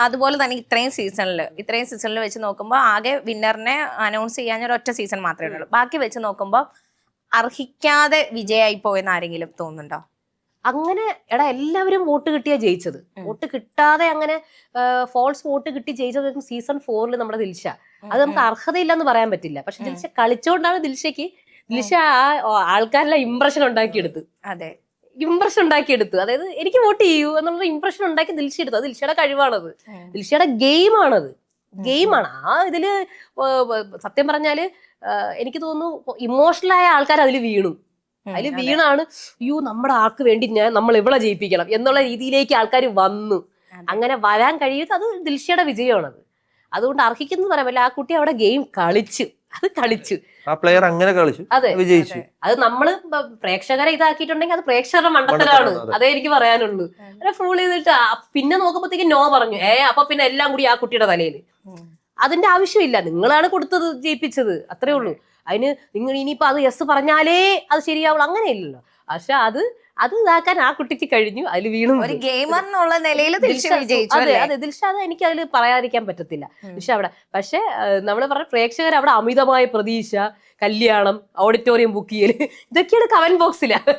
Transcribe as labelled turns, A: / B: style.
A: അതുപോലെ തന്നെ ഇത്രയും സീസണിൽ വെച്ച് നോക്കുമ്പോൾ ആകെ വിന്നറിനെ അനൗൺസ് ചെയ്യാൻ ഒരൊറ്റ സീസൺ മാത്രമേ ഉള്ളൂ. ബാക്കി വെച്ച് നോക്കുമ്പോൾ അർഹിക്കാതെ വിജയായി പോയെന്ന് ആരെങ്കിലും തോന്നുന്നുണ്ടോ?
B: അങ്ങനെ എടാ എല്ലാവരും വോട്ട് കിട്ടിയാ ജയിച്ചത്. വോട്ട് കിട്ടാതെ അങ്ങനെ ഫോൾസ് വോട്ട് കിട്ടി ജയിച്ചത് സീസൺ 4 നമ്മുടെ ദിൽഷ. അത് നമുക്ക് അർഹതയില്ലെന്ന് പറയാൻ പറ്റില്ല. പക്ഷെ ദിൽഷ കളിച്ചോണ്ടാണ് ദിൽഷ ആ ആൾക്കാരെല്ലാം ഇംപ്രഷൻ ഉണ്ടാക്കിയെടുത്ത്.
A: അതെ,
B: ഇംപ്രഷൻ ഉണ്ടാക്കിയെടുത്തു. അതായത് എനിക്ക് വോട്ട് ചെയ്യൂ എന്നുള്ള ഇംപ്രഷൻ ഉണ്ടാക്കി ദിൽഷ എടുത്തു. അത് ദിൽഷയുടെ കഴിവാണത്, ദിൽഷയുടെ ഗെയിമാണത്, ഗെയിമാണ്. ആ ഇതില് സത്യം പറഞ്ഞാല് എനിക്ക് തോന്നുന്നു ഇമോഷണൽ ആയ ആൾക്കാർ അതിൽ വീണാണ് അയ്യോ നമ്മുടെ ആൾക്ക് വേണ്ടി നമ്മൾ എവിടെ ജയിപ്പിക്കണം എന്നുള്ള രീതിയിലേക്ക് ആൾക്കാർ വന്നു. അങ്ങനെ വരാൻ കഴിയുന്നത് അത് ദിൽഷയുടെ വിജയമാണത്. അതുകൊണ്ട് അർഹിക്കുന്നു പറയാൻ പറ്റില്ല. ആ കുട്ടി അവിടെ ഗെയിം കളിച്ചു,
C: ആ പ്ലെയർ അങ്ങനെ കളിച്ചു,
B: അതെ വിജയിച്ചു. അത് നമ്മള് പ്രേക്ഷകരെ ഇതാക്കിയിട്ടുണ്ടെങ്കിൽ അത് പ്രേക്ഷകരുടെ മണ്ടത്തരാണ്. അതേ എനിക്ക് പറയാനുള്ളൂ. ഫൂൾ ചെയ്തിട്ട് പിന്നെ നോക്കുമ്പോഴത്തേക്ക് നോ പറഞ്ഞു. അപ്പൊ പിന്നെ എല്ലാം കൂടി ആ കുട്ടിയുടെ തലയില്. അതിന്റെ ആവശ്യമില്ല, നിങ്ങളാണ് കൊടുത്തത്, ജയിപ്പിച്ചത്, അത്രേ ഉള്ളൂ. അതിന് നിങ്ങൾ ഇനിയിപ്പോ അത് യെസ് പറഞ്ഞാലേ അത് ശരിയാവുള്ളൂ, അങ്ങനെയില്ലല്ലോ. പക്ഷെ അത് ഇതാക്കാൻ ആ കുട്ടിക്ക് കഴിഞ്ഞു. അതിൽ വീണു.
A: ഒരു ഗെയിമർ എന്നുള്ള നിലയിൽ
B: അതെ ദിൽഷ, അത് എനിക്ക് അതിൽ പറയാതിരിക്കാൻ പറ്റത്തില്ല. ദിൽഷ അവിടെ പക്ഷെ നമ്മള് പറഞ്ഞ പ്രേക്ഷകർ അവിടെ അമിതമായ പ്രതീക്ഷ, കല്യാണം, ഓഡിറ്റോറിയം ബുക്ക് ചെയ്യല്, ഇതൊക്കെയാണ് കമന്റ് ബോക്സില്.